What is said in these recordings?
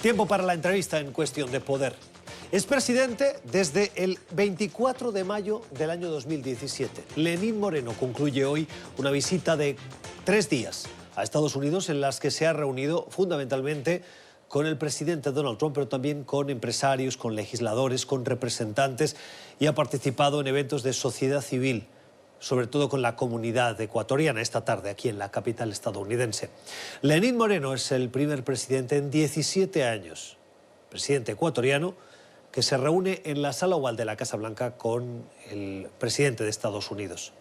Tiempo para la entrevista en Cuestión de Poder. Es presidente desde el 24 de mayo del año 2017. Lenín Moreno concluye hoy una visita de 3 días a Estados Unidos en las que se ha reunido fundamentalmente con el presidente Donald Trump, pero también con empresarios, con legisladores, con representantes y ha participado en eventos de sociedad civil, sobre todo con la comunidad ecuatoriana esta tarde aquí en la capital estadounidense. Lenín Moreno es el primer presidente en 17 años, presidente ecuatoriano, que se reúne en la sala oval de la Casa Blanca con el presidente de Estados Unidos.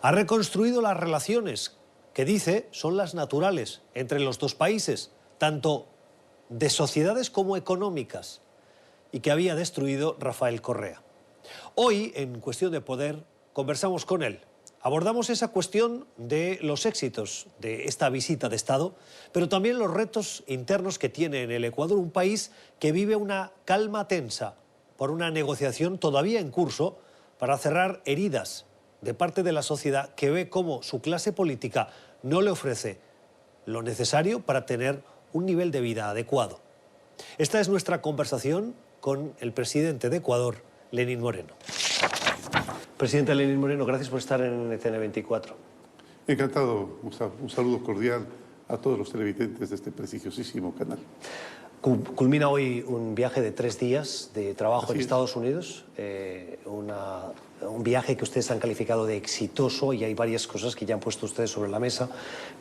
Ha reconstruido las relaciones que dice son las naturales entre los dos países, tanto de sociedades como económicas, y que había destruido Rafael Correa. Hoy, en Cuestión de Poder, conversamos con él. Abordamos esa cuestión de los éxitos de esta visita de Estado, pero también los retos internos que tiene en el Ecuador, un país que vive una calma tensa por una negociación todavía en curso para cerrar heridas de parte de la sociedad que ve cómo su clase política no le ofrece lo necesario para tener un nivel de vida adecuado. Esta es nuestra conversación con el presidente de Ecuador, Lenín Moreno. Presidente Lenín Moreno, gracias por estar en NTN24. Encantado, un saludo cordial a todos los televidentes de este prestigiosísimo canal. Culmina hoy un viaje de 3 días de trabajo en Estados Unidos, un viaje que ustedes han calificado de exitoso, y hay varias cosas que ya han puesto ustedes sobre la mesa,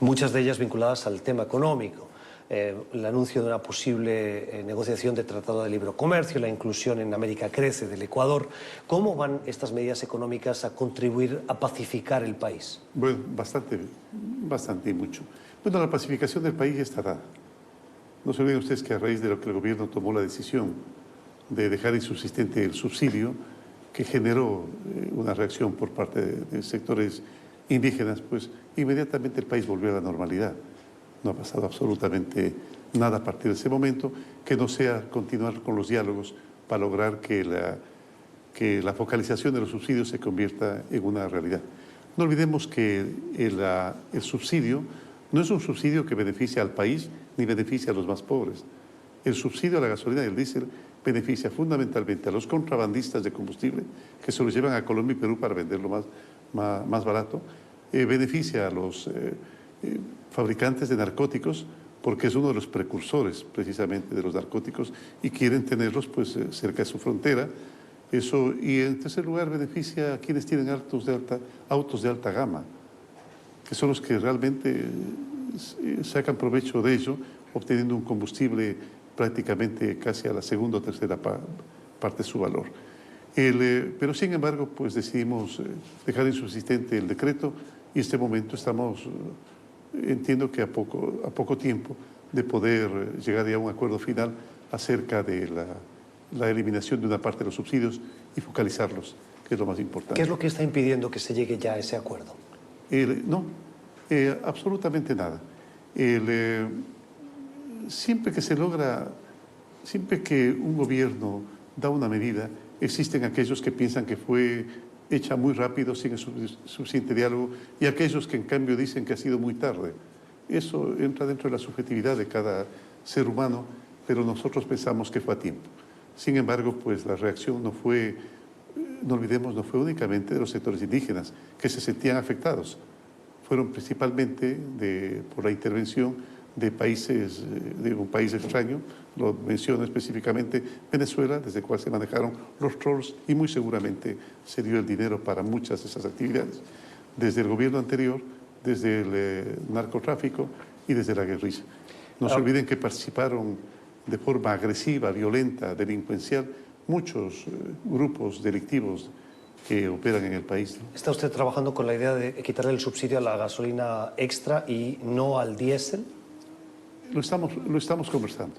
muchas de ellas vinculadas al tema económico. El anuncio de una posible negociación de Tratado de Libre Comercio, la inclusión en América Crece del Ecuador. ¿Cómo van estas medidas económicas a contribuir a pacificar el país? Bueno, bastante y mucho. Bueno, la pacificación del país está dada. No se olviden ustedes que a raíz de lo que el gobierno tomó la decisión de dejar insubsistente el subsidio, que generó una reacción por parte de sectores indígenas, pues inmediatamente el país volvió a la normalidad. No ha pasado absolutamente nada a partir de ese momento que no sea continuar con los diálogos para lograr que la focalización de los subsidios se convierta en una realidad. No olvidemos que el subsidio no es un subsidio que beneficia al país ni beneficia a los más pobres. El subsidio a la gasolina y el diésel beneficia fundamentalmente a los contrabandistas de combustible que se los llevan a Colombia y Perú para venderlo más barato. Beneficia a los fabricantes de narcóticos, porque es uno de los precursores precisamente de los narcóticos y quieren tenerlos pues cerca de su frontera. Eso, y en tercer lugar beneficia a quienes tienen autos de alta gama, que son los que realmente sacan provecho de ello, obteniendo un combustible prácticamente casi a la segunda o tercera parte de su valor. Pero sin embargo pues decidimos dejar insubsistente el decreto y en este momento estamos, entiendo que a poco tiempo de poder llegar ya a un acuerdo final acerca de la eliminación de una parte de los subsidios y focalizarlos, que es lo más importante. ¿Qué es lo que está impidiendo que se llegue ya a ese acuerdo? No, absolutamente nada. Siempre que un gobierno da una medida, existen aquellos que piensan que fue hecha muy rápido, sin el suficiente diálogo, y aquellos que en cambio dicen que ha sido muy tarde. Eso entra dentro de la subjetividad de cada ser humano, pero nosotros pensamos que fue a tiempo. Sin embargo, pues la reacción no fue, no olvidemos, no fue únicamente de los sectores indígenas que se sentían afectados. Fueron principalmente por la intervención de un país extraño, lo menciono específicamente Venezuela, desde el cual se manejaron los trolls y muy seguramente se dio el dinero para muchas de esas actividades, desde el gobierno anterior, desde el narcotráfico y desde la guerrilla. No se olviden que participaron de forma agresiva, violenta, delincuencial, muchos grupos delictivos que operan en el país, ¿no? ¿Está usted trabajando con la idea de quitarle el subsidio a la gasolina extra y no al diésel? Lo estamos conversando.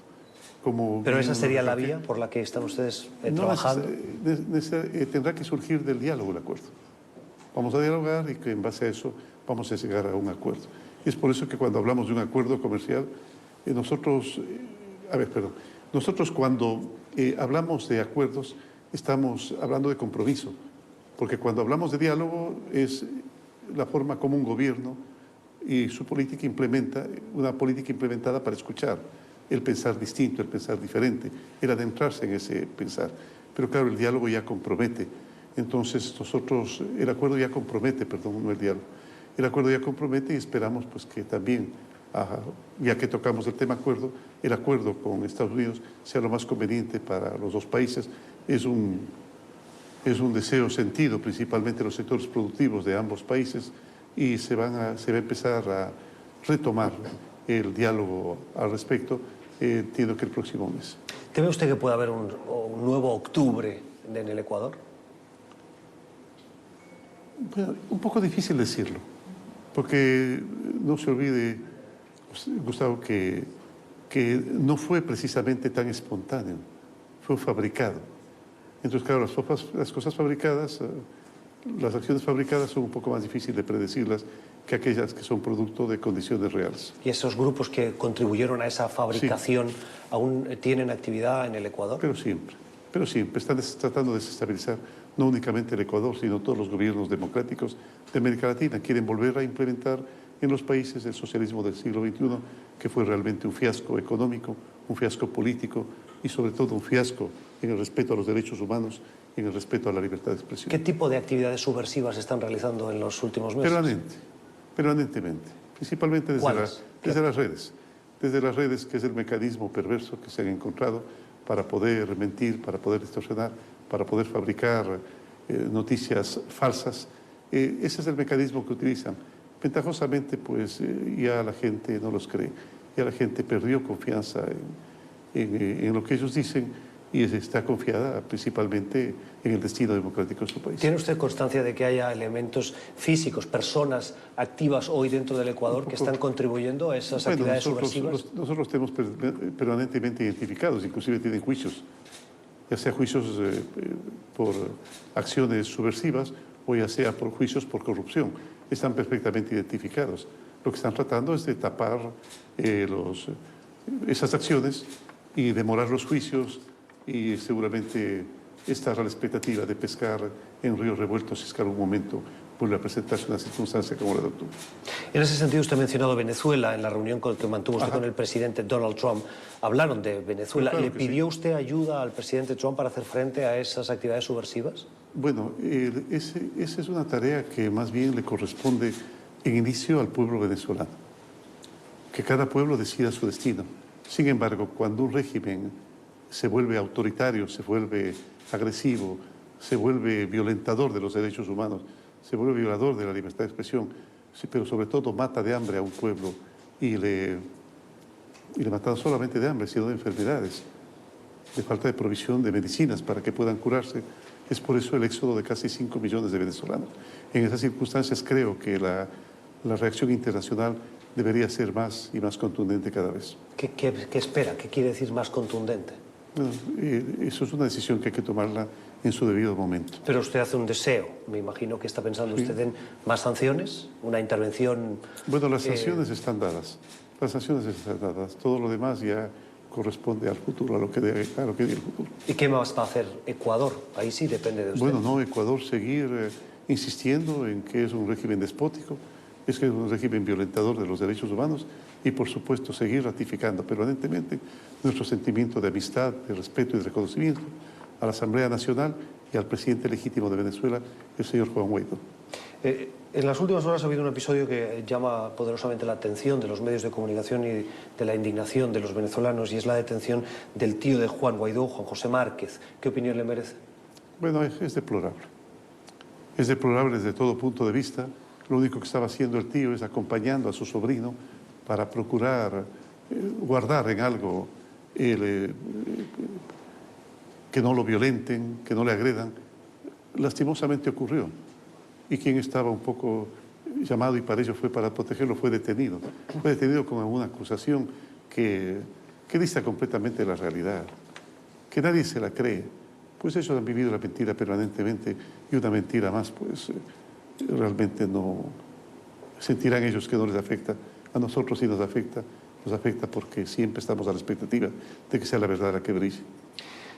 ¿Pero esa sería la vía por la que están ustedes trabajando? Tendrá que surgir del diálogo el acuerdo. Vamos a dialogar y que en base a eso vamos a llegar a un acuerdo. Y es por eso que cuando hablamos de un acuerdo comercial, nosotros cuando hablamos de acuerdos estamos hablando de compromiso, porque cuando hablamos de diálogo es la forma como un gobierno y su política implementa, una política implementada para escuchar el pensar distinto, el pensar diferente, el adentrarse en ese pensar. Pero claro, el diálogo ya compromete. Entonces nosotros, el acuerdo ya compromete, perdón, no el diálogo. El acuerdo ya compromete y esperamos pues que también, ya que tocamos el tema acuerdo, el acuerdo con Estados Unidos sea lo más conveniente para los dos países. Es un deseo sentido, principalmente en los sectores productivos de ambos países, y se va a empezar a retomar el diálogo al respecto, entiendo que el próximo mes. ¿Teme usted que pueda haber un nuevo octubre en el Ecuador? Bueno, un poco difícil decirlo, porque no se olvide, Gustavo, que no fue precisamente tan espontáneo, fue fabricado. Entonces, claro, las cosas fabricadas, las acciones fabricadas son un poco más difíciles de predecirlas que aquellas que son producto de condiciones reales. ¿Y esos grupos que contribuyeron a esa fabricación aún tienen actividad en el Ecuador? Pero siempre están tratando de desestabilizar no únicamente el Ecuador, sino todos los gobiernos democráticos de América Latina. Quieren volver a implementar en los países el socialismo del siglo XXI, que fue realmente un fiasco económico, un fiasco político y sobre todo un fiasco en el respeto a los derechos humanos y en el respeto a la libertad de expresión. ¿Qué tipo de actividades subversivas se están realizando en los últimos meses? Permanentemente, principalmente desde las redes. Desde las redes, que es el mecanismo perverso que se han encontrado para poder mentir, para poder distorsionar, para poder fabricar noticias falsas. Ese es el mecanismo que utilizan. Ventajosamente, pues ya la gente no los cree, ya la gente perdió confianza en lo que ellos dicen y está confiada principalmente en el destino democrático de su país. ¿Tiene usted constancia de que haya elementos físicos, personas activas hoy dentro del Ecuador que están contribuyendo a esas actividades subversivas? Nosotros los tenemos permanentemente identificados, inclusive tienen juicios, ya sea juicios por acciones subversivas o ya sea por juicios por corrupción. Están perfectamente identificados. Lo que están tratando es de tapar esas acciones y demorar los juicios, y seguramente estar a la expectativa de pescar en ríos revueltos si es que algún momento vuelve a presentarse una circunstancia como la de octubre. En ese sentido, usted ha mencionado Venezuela en la reunión que mantuvo usted con el presidente Donald Trump. Hablaron de Venezuela. Claro, ¿Le pidió usted ayuda al presidente Trump para hacer frente a esas actividades subversivas? Bueno, esa es una tarea que más bien le corresponde en inicio al pueblo venezolano, que cada pueblo decida su destino. Sin embargo, cuando un régimen se vuelve autoritario, se vuelve agresivo, se vuelve violentador de los derechos humanos, se vuelve violador de la libertad de expresión, pero sobre todo mata de hambre a un pueblo y le mata no solamente de hambre, sino de enfermedades, de falta de provisión de medicinas para que puedan curarse. Es por eso el éxodo de casi 5 millones de venezolanos. En esas circunstancias creo que la reacción internacional debería ser más y más contundente cada vez. ¿Qué espera? ¿Qué quiere decir más contundente? Bueno, eso es una decisión que hay que tomarla en su debido momento. Pero usted hace un deseo. Me imagino que está pensando usted en más sanciones, una intervención... Bueno, las sanciones están dadas. Las sanciones están dadas. Todo lo demás ya corresponde al futuro, a lo que diga el futuro. ¿Y qué más va a hacer Ecuador? Ahí sí depende de usted. Bueno, no, Ecuador seguir insistiendo en que es un régimen despótico, es que es un régimen violentador de los derechos humanos y, por supuesto, seguir ratificando permanentemente nuestro sentimiento de amistad, de respeto y de reconocimiento a la Asamblea Nacional y al presidente legítimo de Venezuela, el señor Juan Guaidó. En las últimas horas ha habido un episodio que llama poderosamente la atención de los medios de comunicación y de la indignación de los venezolanos, y es la detención del tío de Juan Guaidó, Juan José Márquez. ¿Qué opinión le merece? Bueno, es deplorable. Es deplorable desde todo punto de vista. Lo único que estaba haciendo el tío es acompañando a su sobrino para procurar guardar en algo que no lo violenten, que no le agredan. Lastimosamente ocurrió. Y quien estaba un poco llamado y para ello fue para protegerlo fue detenido. Fue detenido con una acusación que dista completamente de la realidad, que nadie se la cree. Pues ellos han vivido la mentira permanentemente y una mentira más, pues realmente no sentirán ellos que no les afecta. A nosotros sí nos afecta porque siempre estamos a la expectativa de que sea la verdad la que brille.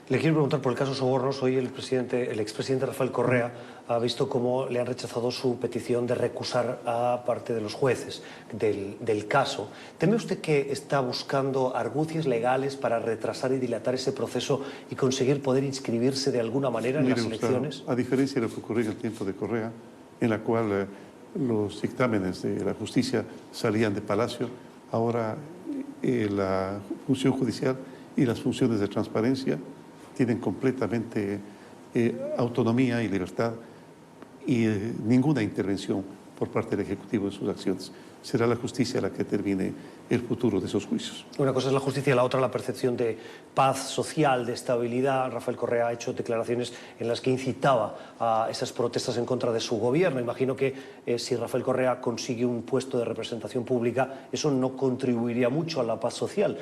Le quiero preguntar por el caso Sobornos. Hoy el expresidente Rafael Correa ha visto cómo le han rechazado su petición de recusar a parte de los jueces del caso. ¿Teme usted que está buscando argucias legales para retrasar y dilatar ese proceso y conseguir poder inscribirse de alguna manera en las elecciones? Gustavo, a diferencia de lo que ocurrió en el tiempo de Correa, en la cual los dictámenes de la justicia salían de Palacio, ahora la función judicial y las funciones de transparencia tienen completamente autonomía y libertad y ninguna intervención por parte del Ejecutivo en sus acciones. Será la justicia la que determine el futuro de esos juicios. Una cosa es la justicia, la otra la percepción de paz social, de estabilidad. Rafael Correa ha hecho declaraciones en las que incitaba a esas protestas en contra de su gobierno. Imagino que si Rafael Correa consigue un puesto de representación pública, eso no contribuiría mucho a la paz social.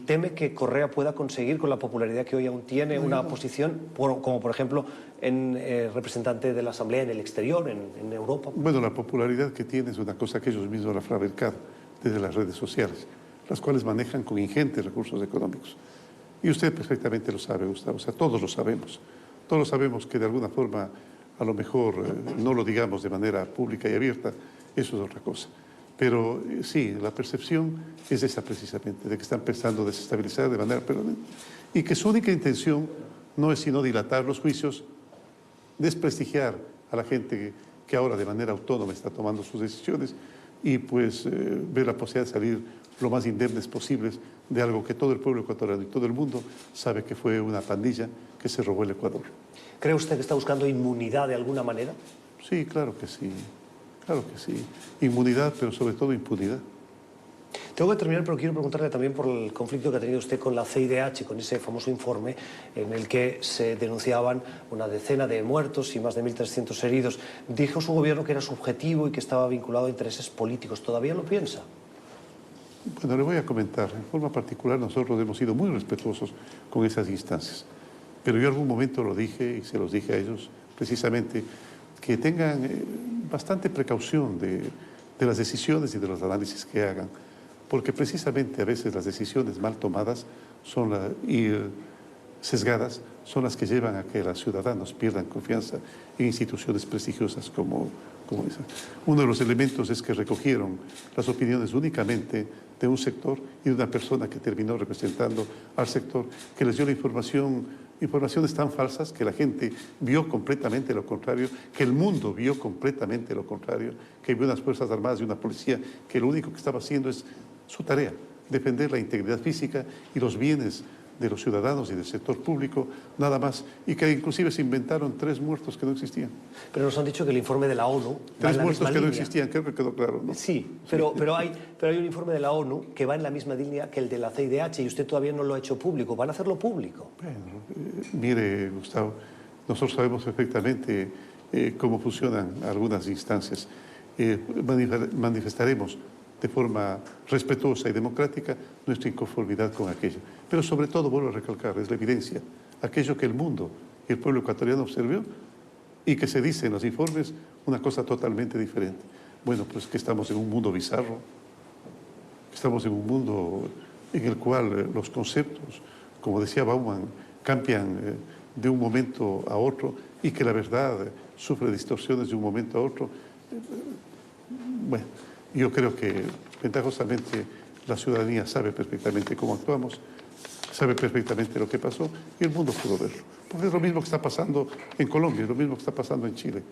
¿Teme que Correa pueda conseguir, con la popularidad que hoy aún tiene, una posición, como por ejemplo en representante de la Asamblea en el exterior, en Europa? Bueno, la popularidad que tiene es una cosa que ellos mismos han fabricado desde las redes sociales, las cuales manejan con ingentes recursos económicos. Y usted perfectamente lo sabe, Gustavo, o sea, todos lo sabemos. Todos sabemos que de alguna forma, a lo mejor, no lo digamos de manera pública y abierta, eso es otra cosa. Pero sí, la percepción es esa precisamente, de que están pensando desestabilizar de manera permanente y que su única intención no es sino dilatar los juicios, desprestigiar a la gente que ahora de manera autónoma está tomando sus decisiones y pues ver la posibilidad de salir lo más indemnes posibles de algo que todo el pueblo ecuatoriano y todo el mundo sabe que fue una pandilla que se robó el Ecuador. ¿Cree usted que está buscando inmunidad de alguna manera? Sí, claro que sí. Claro que sí. Inmunidad, pero sobre todo impunidad. Tengo que terminar, pero quiero preguntarle también por el conflicto que ha tenido usted con la CIDH, con ese famoso informe en el que se denunciaban una decena de muertos y más de 1.300 heridos. Dijo su gobierno que era subjetivo y que estaba vinculado a intereses políticos. ¿Todavía lo piensa? Bueno, le voy a comentar. En forma particular, nosotros hemos sido muy respetuosos con esas instancias. Pero yo en algún momento lo dije y se los dije a ellos, precisamente, que tengan bastante precaución de las decisiones y de los análisis que hagan, porque precisamente a veces las decisiones mal tomadas y sesgadas son las que llevan a que los ciudadanos pierdan confianza en instituciones prestigiosas como esa. Uno de los elementos es que recogieron las opiniones únicamente de un sector y de una persona que terminó representando al sector, que les dio la informaciones tan falsas que la gente vio completamente lo contrario, que el mundo vio completamente lo contrario, que vio unas Fuerzas Armadas y una policía que lo único que estaba haciendo es su tarea, defender la integridad física y los bienes de los ciudadanos y del sector público, nada más, y que inclusive se inventaron 3 muertos que no existían. Pero nos han dicho que el informe de la ONU... 3 muertos que no existían, creo que quedó claro, ¿no? Sí, pero hay un informe de la ONU que va en la misma línea que el de la CIDH y usted todavía no lo ha hecho público. ¿Van a hacerlo público? Bueno, mire, Gustavo, nosotros sabemos perfectamente cómo funcionan algunas instancias. Manifestaremos de forma respetuosa y democrática nuestra inconformidad con aquello. Pero sobre todo, vuelvo a recalcar, es la evidencia, aquello que el mundo y el pueblo ecuatoriano observó y que se dice en los informes una cosa totalmente diferente. Bueno, pues que estamos en un mundo bizarro, estamos en un mundo en el cual los conceptos, como decía Bauman, cambian de un momento a otro y que la verdad sufre distorsiones de un momento a otro. Bueno, yo creo que ventajosamente la ciudadanía sabe perfectamente cómo actuamos, sabe perfectamente lo que pasó y el mundo pudo verlo. Porque es lo mismo que está pasando en Colombia, es lo mismo que está pasando en Chile.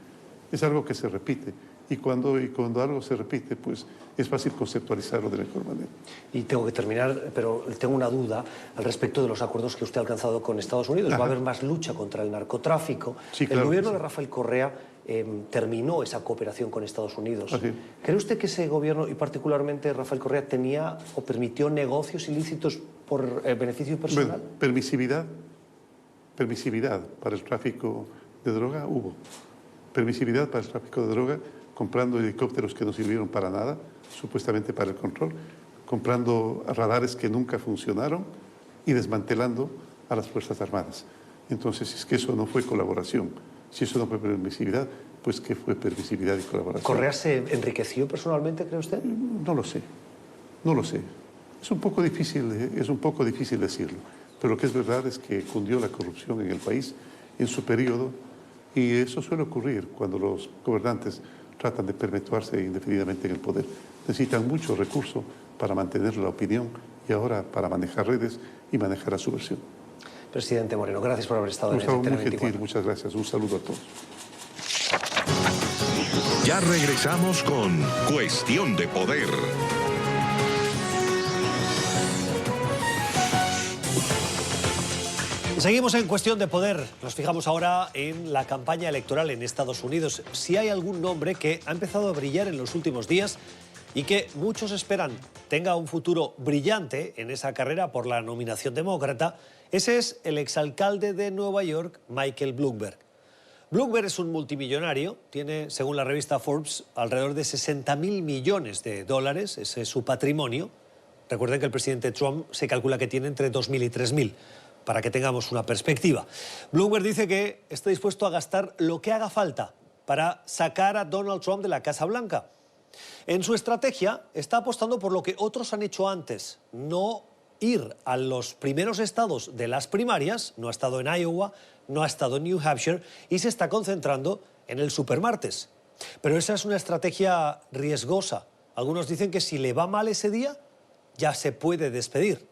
Es algo que se repite y cuando algo se repite, pues es fácil conceptualizarlo de la mejor manera. Y tengo que terminar, pero tengo una duda al respecto de los acuerdos que usted ha alcanzado con Estados Unidos. Ajá. Va a haber más lucha contra el narcotráfico. Sí, claro, el gobierno sí. de Rafael Correa terminó esa cooperación con Estados Unidos. Así. ¿Cree usted que ese gobierno, y particularmente Rafael Correa, tenía o permitió negocios ilícitos por beneficio personal? Bueno, permisividad para el tráfico de droga hubo. Permisividad para el tráfico de droga, comprando helicópteros que no sirvieron para nada, supuestamente para el control, comprando radares que nunca funcionaron y desmantelando a las Fuerzas Armadas. Entonces, si es que eso no fue colaboración, si eso no fue permisividad, pues ¿qué fue permisividad y colaboración? ¿Correa se enriqueció personalmente, cree usted? No lo sé, no lo sé. Es un poco difícil decirlo, Pero lo que es verdad es que cundió la corrupción en el país en su periodo, y eso suele ocurrir cuando los gobernantes tratan de perpetuarse indefinidamente en el poder. Necesitan mucho recurso para mantener la opinión y ahora para manejar redes y manejar a su versión. Presidente Moreno, gracias por haber estado en Gustavo, este muy Tele24. gentil, muchas gracias. Un saludo a todos. Ya regresamos con Cuestión de Poder. Seguimos en Cuestión de Poder. Nos fijamos ahora en la campaña electoral en Estados Unidos. Si hay algún nombre que ha empezado a brillar en los últimos días y que muchos esperan tenga un futuro brillante en esa carrera por la nominación demócrata, ese es el exalcalde de Nueva York, Michael Bloomberg. Bloomberg es un multimillonario, tiene, según la revista Forbes, alrededor de 60.000 millones de dólares, ese es su patrimonio. Recuerden que el presidente Trump se calcula que tiene entre 2.000 y 3.000. Para que tengamos una perspectiva. Bloomberg dice que está dispuesto a gastar lo que haga falta para sacar a Donald Trump de la Casa Blanca. En su estrategia está apostando por lo que otros han hecho antes, no ir a los primeros estados de las primarias, no ha estado en Iowa, no ha estado en New Hampshire y se está concentrando en el supermartes. Pero esa es una estrategia riesgosa. Algunos dicen que si le va mal ese día, ya se puede despedir.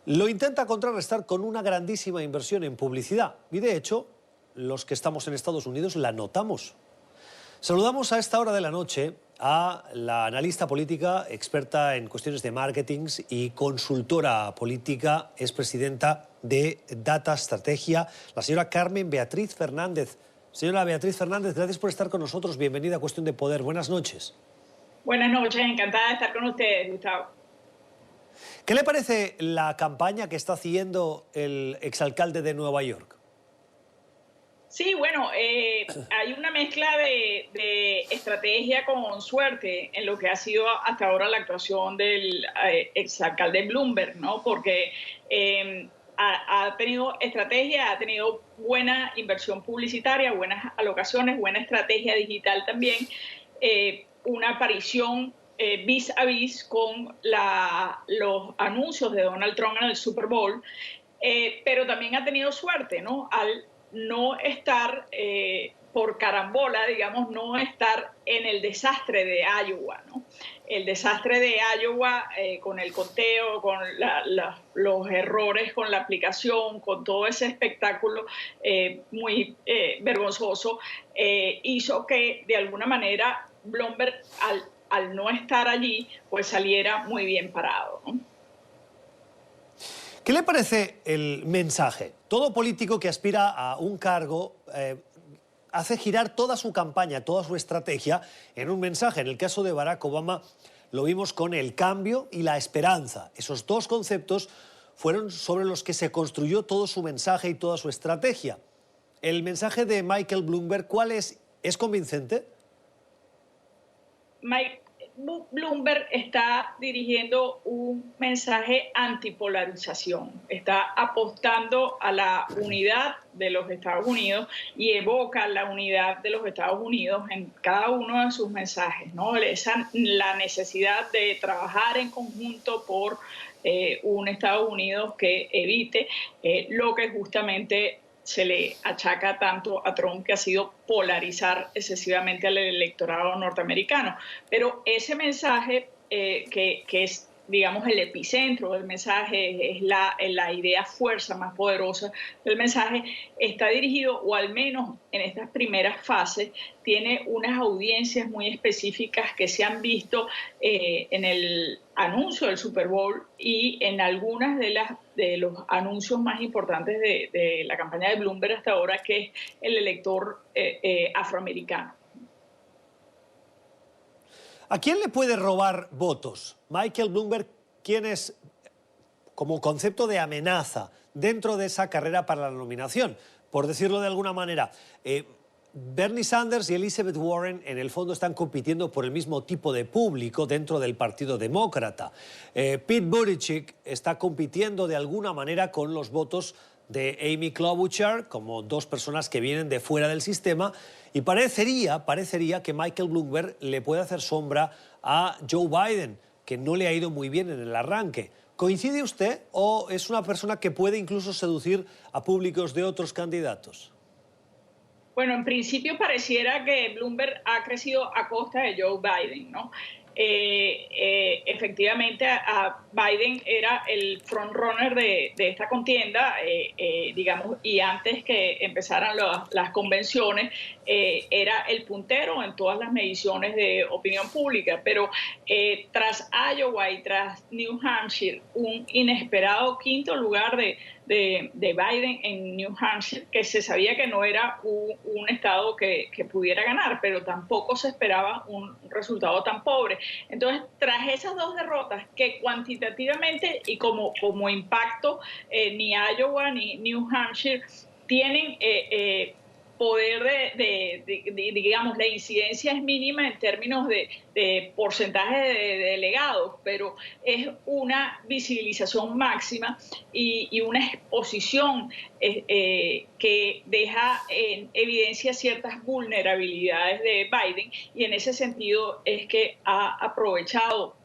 Lo intenta contrarrestar con una grandísima inversión en publicidad y, de hecho, los que estamos en Estados Unidos la notamos. Saludamos a esta hora de la noche a la analista política, experta en cuestiones de marketing y consultora política, es presidenta de Data Estrategia, la señora Carmen Beatriz Fernández. Señora Beatriz Fernández, gracias por estar con nosotros. Bienvenida a Cuestión de Poder. Buenas noches. Buenas noches, encantada de estar con ustedes, Gustavo. ¿Qué le parece la campaña que está haciendo el exalcalde de Nueva York? Sí, bueno, hay una mezcla de estrategia con suerte en lo que ha sido hasta ahora la actuación del exalcalde Bloomberg, ¿no? Porque ha tenido estrategia, ha tenido buena inversión publicitaria, buenas alocaciones, buena estrategia digital también, una aparición vis a vis con los anuncios de Donald Trump en el Super Bowl, pero también ha tenido suerte, ¿no? Al no estar por carambola, digamos, no estar en el desastre de Iowa, ¿no? El desastre de Iowa con el conteo, con los errores con la aplicación, con todo ese espectáculo muy vergonzoso, hizo que de alguna manera Bloomberg al no estar allí, pues saliera muy bien parado, ¿no? ¿Qué le parece el mensaje? Todo político que aspira a un cargo hace girar toda su campaña, toda su estrategia en un mensaje. En el caso de Barack Obama lo vimos con el cambio y la esperanza. Esos dos conceptos fueron sobre los que se construyó todo su mensaje y toda su estrategia. El mensaje de Michael Bloomberg, ¿cuál es? ¿Es convincente? Bloomberg está dirigiendo un mensaje antipolarización, está apostando a la unidad de los Estados Unidos y evoca la unidad de los Estados Unidos en cada uno de sus mensajes, ¿no? La necesidad de trabajar en conjunto por un Estados Unidos que evite lo que justamente se le achaca tanto a Trump, que ha sido polarizar excesivamente al electorado norteamericano. Pero ese mensaje, que es, digamos, el epicentro del mensaje, es la idea fuerza más poderosa del mensaje, está dirigido, o al menos en estas primeras fases, tiene unas audiencias muy específicas que se han visto en el anuncio del Super Bowl y en algunas de los anuncios más importantes de la campaña de Bloomberg hasta ahora, que es el elector afroamericano. ¿A quién le puede robar votos? Michael Bloomberg, ¿quién es como concepto de amenaza dentro de esa carrera para la nominación? Por decirlo de alguna manera, Bernie Sanders y Elizabeth Warren en el fondo están compitiendo por el mismo tipo de público dentro del Partido Demócrata. Pete Buttigieg está compitiendo de alguna manera con los votos de Amy Klobuchar, como dos personas que vienen de fuera del sistema, y parecería que Michael Bloomberg le puede hacer sombra a Joe Biden, que no le ha ido muy bien en el arranque. ¿Coincide usted o es una persona que puede incluso seducir a públicos de otros candidatos? Bueno, en principio pareciera que Bloomberg ha crecido a costa de Joe Biden, ¿no? Efectivamente, a Biden era el frontrunner de esta contienda, digamos, y antes que empezaran las convenciones, era el puntero en todas las mediciones de opinión pública. Pero tras Iowa y tras New Hampshire, un inesperado quinto lugar de Biden en New Hampshire, que se sabía que no era un estado que pudiera ganar, pero tampoco se esperaba un resultado tan pobre. Entonces, tras esas dos derrotas, que cuantitativamente y como impacto, ni Iowa ni New Hampshire tienen poder digamos, la incidencia es mínima en términos de porcentaje de delegados, pero es una visibilización máxima y una exposición que deja en evidencia ciertas vulnerabilidades de Biden, y en ese sentido es que ha aprovechado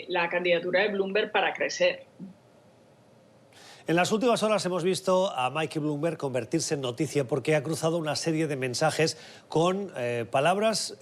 la candidatura de Bloomberg para crecer. En las últimas horas hemos visto a Michael Bloomberg convertirse en noticia porque ha cruzado una serie de mensajes con palabras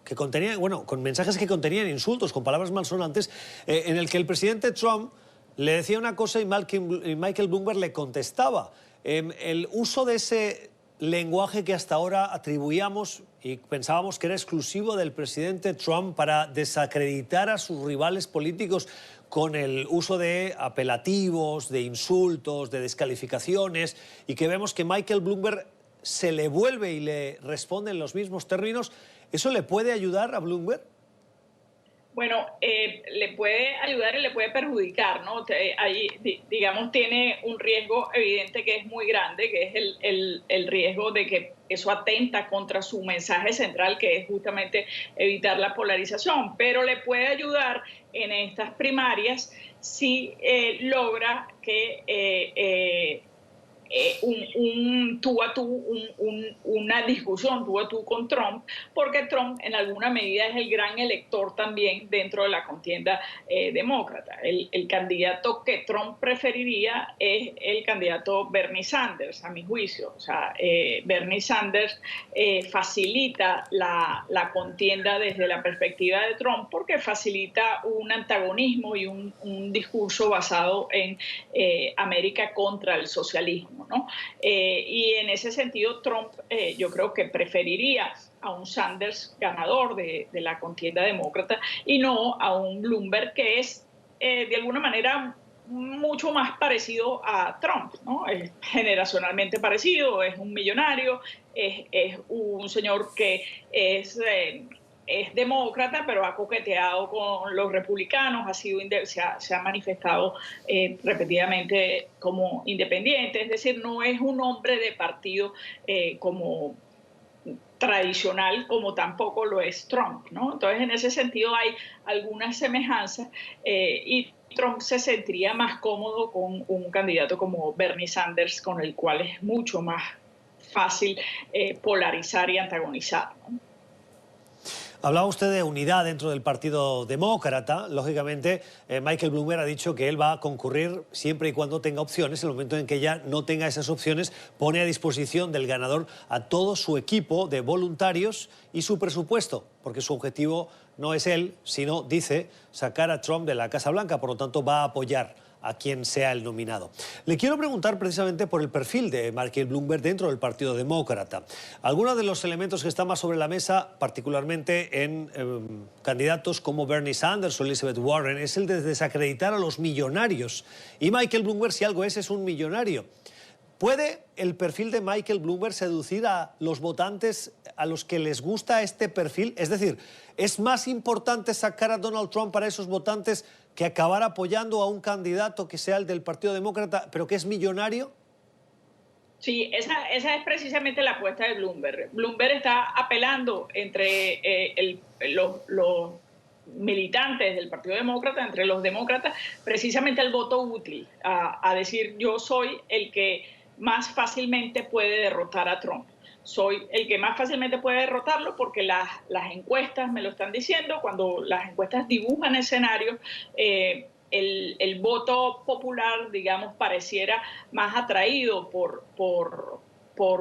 que contenían, bueno, con mensajes que contenían insultos, con palabras malsonantes, en el que el presidente Trump le decía una cosa y Michael Bloomberg le contestaba. El uso de ese lenguaje que hasta ahora atribuíamos y pensábamos que era exclusivo del presidente Trump para desacreditar a sus rivales políticos con el uso de apelativos, de insultos, de descalificaciones, y que vemos que Michael Bloomberg se le vuelve y le responde en los mismos términos, ¿eso le puede ayudar a Bloomberg? Bueno, le puede ayudar y le puede perjudicar, ¿no? Ahí, digamos, tiene un riesgo evidente que es muy grande, que es el riesgo de que eso atenta contra su mensaje central, que es justamente evitar la polarización. Pero le puede ayudar en estas primarias si logra que un tú a tú, una discusión tú a tú con Trump, porque Trump en alguna medida es el gran elector también dentro de la contienda demócrata. El candidato que Trump preferiría es el candidato Bernie Sanders, a mi juicio. O sea, Bernie Sanders facilita la contienda desde la perspectiva de Trump porque facilita un antagonismo y un discurso basado en América contra el socialismo, ¿no? Y en ese sentido Trump yo creo que preferiría a un Sanders ganador de la contienda demócrata y no a un Bloomberg que es de alguna manera mucho más parecido a Trump, ¿no? Es generacionalmente parecido, es un millonario, es un señor que es demócrata, pero ha coqueteado con los republicanos, se ha manifestado repetidamente como independiente, es decir, no es un hombre de partido como tradicional, como tampoco lo es Trump, ¿no? Entonces, en ese sentido hay algunas semejanzas y Trump se sentiría más cómodo con un candidato como Bernie Sanders, con el cual es mucho más fácil polarizar y antagonizar, ¿no? Hablaba usted de unidad dentro del Partido Demócrata. Lógicamente, Michael Bloomberg ha dicho que él va a concurrir siempre y cuando tenga opciones. En el momento en que ya no tenga esas opciones, pone a disposición del ganador a todo su equipo de voluntarios y su presupuesto, porque su objetivo no es él, sino, dice, sacar a Trump de la Casa Blanca. Por lo tanto, va a apoyar a quien sea el nominado. Le quiero preguntar precisamente por el perfil de Michael Bloomberg dentro del Partido Demócrata. Algunos de los elementos que están más sobre la mesa, particularmente en candidatos como Bernie Sanders o Elizabeth Warren, es el de desacreditar a los millonarios. Y Michael Bloomberg, si algo es un millonario. ¿Puede el perfil de Michael Bloomberg seducir a los votantes a los que les gusta este perfil? Es decir, ¿es más importante sacar a Donald Trump para esos votantes que acabar apoyando a un candidato que sea el del Partido Demócrata, pero que es millonario? Sí, esa es precisamente la apuesta de Bloomberg. Bloomberg está apelando entre los militantes del Partido Demócrata, entre los demócratas, precisamente al voto útil, a decir yo soy el que más fácilmente puede derrotar a Trump. Soy el que más fácilmente puede derrotarlo porque las encuestas me lo están diciendo. Cuando las encuestas dibujan escenarios, el voto popular, digamos, pareciera más atraído por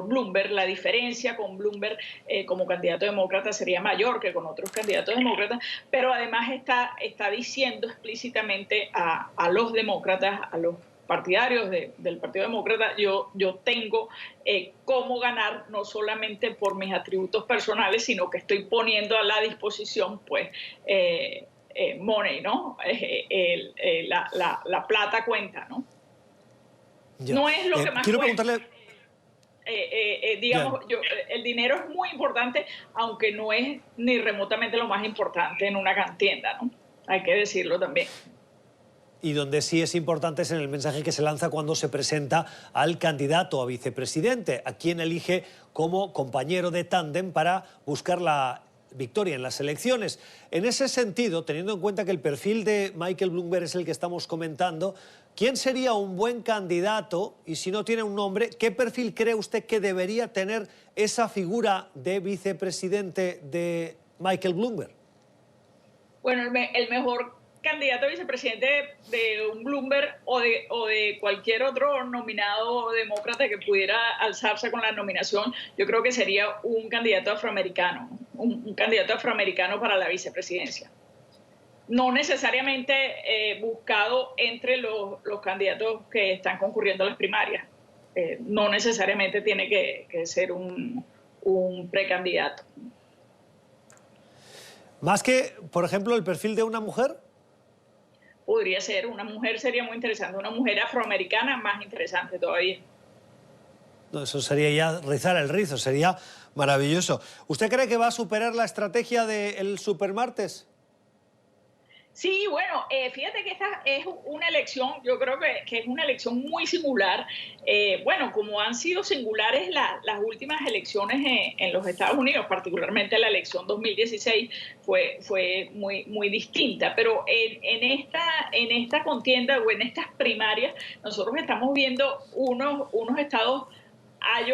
Bloomberg. La diferencia con Bloomberg como candidato demócrata sería mayor que con otros candidatos demócratas, pero además está diciendo explícitamente a los demócratas, a los partidarios del Partido Demócrata, yo tengo cómo ganar, no solamente por mis atributos personales, sino que estoy poniendo a la disposición, pues, money, ¿no? La plata cuenta, ¿no? Ya. No es lo que más quiero cuesta. preguntarle... Digamos, el dinero es muy importante, aunque no es ni remotamente lo más importante en una contienda, ¿no? Hay que decirlo también. Y donde sí es importante es en el mensaje que se lanza cuando se presenta al candidato a vicepresidente, a quien elige como compañero de tándem para buscar la victoria en las elecciones. En ese sentido, teniendo en cuenta que el perfil de Michael Bloomberg es el que estamos comentando, ¿quién sería un buen candidato? Y si no tiene un nombre, ¿qué perfil cree usted que debería tener esa figura de vicepresidente de Michael Bloomberg? Bueno, el mejor candidato a vicepresidente de un Bloomberg o de cualquier otro nominado demócrata que pudiera alzarse con la nominación, yo creo que sería un candidato afroamericano, un candidato afroamericano para la vicepresidencia. No necesariamente buscado entre los candidatos que están concurriendo a las primarias. No necesariamente tiene que ser un precandidato. Más que, por ejemplo, el perfil de una mujer. Podría ser, una mujer sería muy interesante, una mujer afroamericana más interesante todavía. No, eso sería ya rizar el rizo, sería maravilloso. ¿Usted cree que va a superar la estrategia del supermartes? Sí, bueno, fíjate que esta es una elección, yo creo que es una elección muy singular. Bueno, como han sido singulares las últimas elecciones en los Estados Unidos, particularmente la elección 2016 fue muy distinta, pero en esta contienda o en estas primarias nosotros estamos viendo unos estados, hay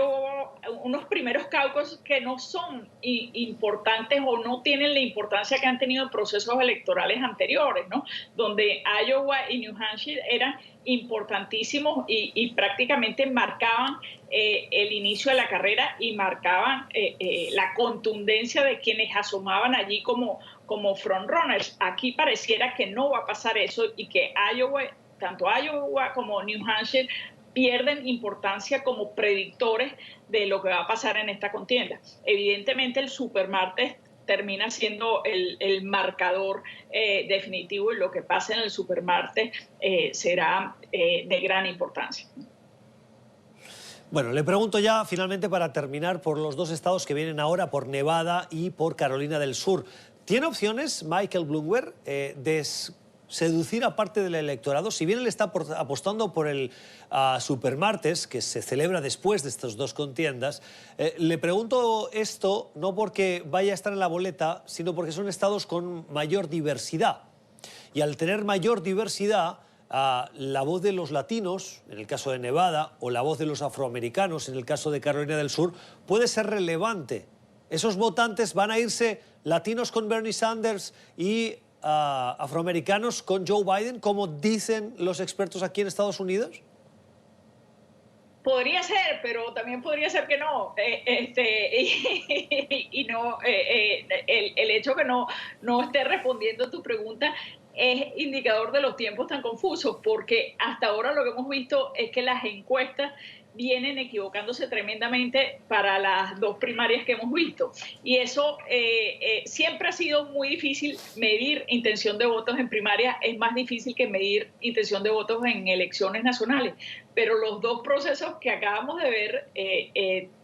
unos primeros caucus que no son importantes o no tienen la importancia que han tenido en procesos electorales anteriores, ¿no? Donde Iowa y New Hampshire eran importantísimos y prácticamente marcaban el inicio de la carrera y marcaban la contundencia de quienes asomaban allí como frontrunners. Aquí pareciera que no va a pasar eso y que tanto Iowa como New Hampshire pierden importancia como predictores de lo que va a pasar en esta contienda. Evidentemente el supermartes termina siendo el marcador definitivo y lo que pasa en el supermartes será de gran importancia. Bueno, le pregunto ya finalmente para terminar por los dos estados que vienen ahora, por Nevada y por Carolina del Sur. ¿Tiene opciones Michael Bloomberg de seducir a parte del electorado? Si bien él está apostando por el supermartes, que se celebra después de estas dos contiendas, le pregunto esto no porque vaya a estar en la boleta, sino porque son estados con mayor diversidad. Y al tener mayor diversidad, la voz de los latinos, en el caso de Nevada, o la voz de los afroamericanos, en el caso de Carolina del Sur, puede ser relevante. ¿Esos votantes van a irse latinos con Bernie Sanders y afroamericanos con Joe Biden, como dicen los expertos aquí en Estados Unidos? Podría ser, pero también podría ser que no. Y no, el hecho que no esté respondiendo tu pregunta es indicador de los tiempos tan confusos, porque hasta ahora lo que hemos visto es que las encuestas vienen equivocándose tremendamente para las dos primarias que hemos visto. Y eso siempre ha sido muy difícil. Medir intención de votos en primarias es más difícil que medir intención de votos en elecciones nacionales. Pero los dos procesos que acabamos de ver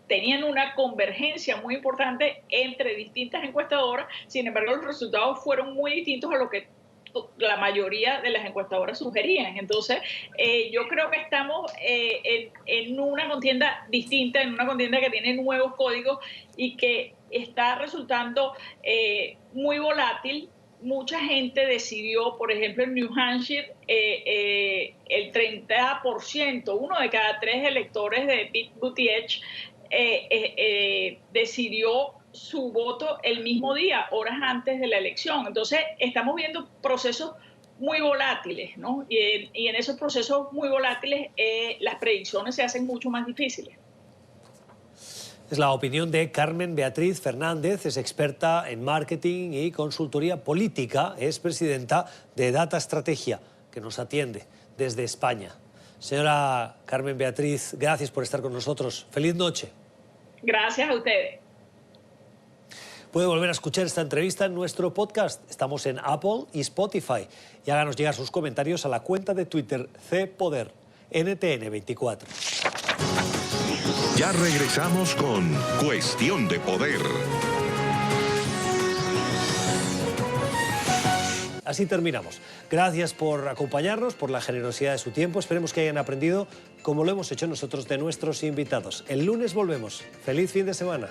tenían una convergencia muy importante entre distintas encuestadoras. Sin embargo, los resultados fueron muy distintos a lo que la mayoría de las encuestadoras sugerían. Entonces, yo creo que estamos en una contienda distinta, en una contienda que tiene nuevos códigos y que está resultando muy volátil. Mucha gente decidió, por ejemplo, en New Hampshire, el 30%, uno de cada tres electores de Pete Buttigieg decidió su voto el mismo día, horas antes de la elección. Entonces, estamos viendo procesos muy volátiles, ¿no? Y en esos procesos muy volátiles las predicciones se hacen mucho más difíciles. Es la opinión de Carmen Beatriz Fernández, es experta en marketing y consultoría política, es presidenta de Data Estrategia, que nos atiende desde España. Señora Carmen Beatriz, gracias por estar con nosotros. Feliz noche. Gracias a ustedes. Puede volver a escuchar esta entrevista en nuestro podcast. Estamos en Apple y Spotify. Y háganos llegar sus comentarios a la cuenta de Twitter CPoder, NTN24. Ya regresamos con Cuestión de Poder. Así terminamos. Gracias por acompañarnos, por la generosidad de su tiempo. Esperemos que hayan aprendido, como lo hemos hecho nosotros, de nuestros invitados. El lunes volvemos. ¡Feliz fin de semana!